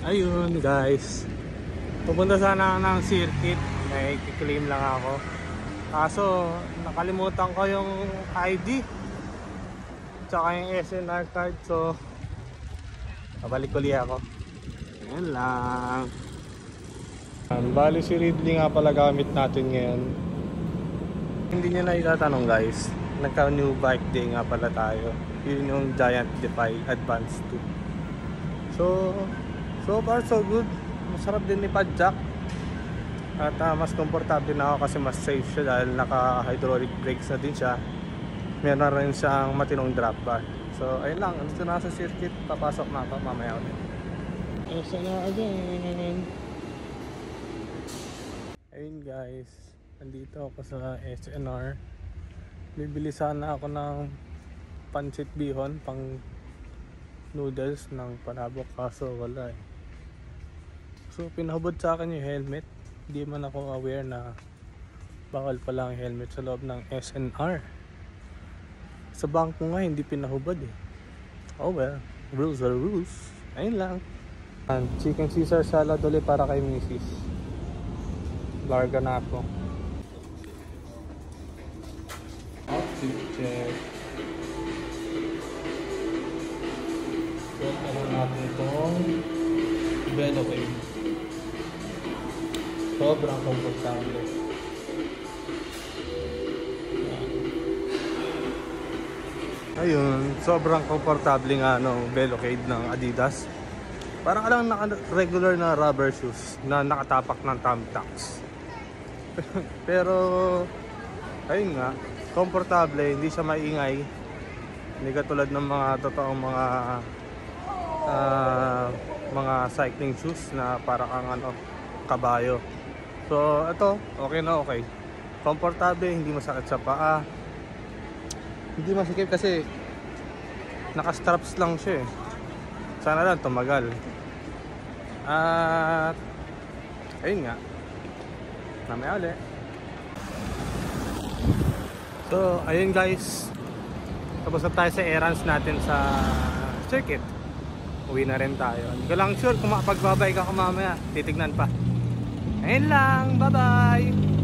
Ayun guys, pupunta sana ng circuit. May claim lang ako. Kaso nakalimutan ko yung ID tsaka yung SNR card. So babalik uli ako. Ayan lang. Bali si Ridley nga pala gamit natin ngayon. Hindi niya na itatanong guys, nagka new bike day nga pala tayo. Yun yung Giant Defy Advance 2. So far so good. Masarap din ni Padjak. At mas komportable na ako kasi mas safe siya dahil naka hydraulic brakes na din siya. Meron rin siyang matinong drop bar. So ayun lang, andito na sa circuit. Papasok na ako mamaya ulit. Esa na again. Ayun guys, andito ako sa SNR. Bibili sana ako ng pancit bihon pang noodles ng Panabok, kaso wala eh. So pinahubod sa akin yung helmet. Hindi man ako aware na bawal pala ang helmet sa loob ng SNR. Sa bangko nga hindi pinahubad eh. Oh well, rules are rules. Ayun lang. And chicken Caesar salad ulit para kay Mrs. Larga na ako. Outfit check. Suot na natin itong Velocade. Sobrang komportable. Ayun, sobrang komportable nga Velocade ng Adidas. Parang lang naka-regular na rubber shoes na nakatapak ng thumbtacks. Pero ayun nga, komportable, hindi siya maingay. Hindi katulad ng mga totoong mga cycling shoes na para kang kabayo. So ito, okay na okay. Komportable, hindi masakit sa paa. Hindi masikip kasi naka-straps lang siya eh. Sana lang tumagal. At ayun nga, mamaya ulit. So ayun guys, tapos na tayo sa errands natin sa circuit. Uwi na rin tayo. Hindi ko lang sure kung mapagbabay ka mamaya. Titignan pa. Ayun lang, bye bye.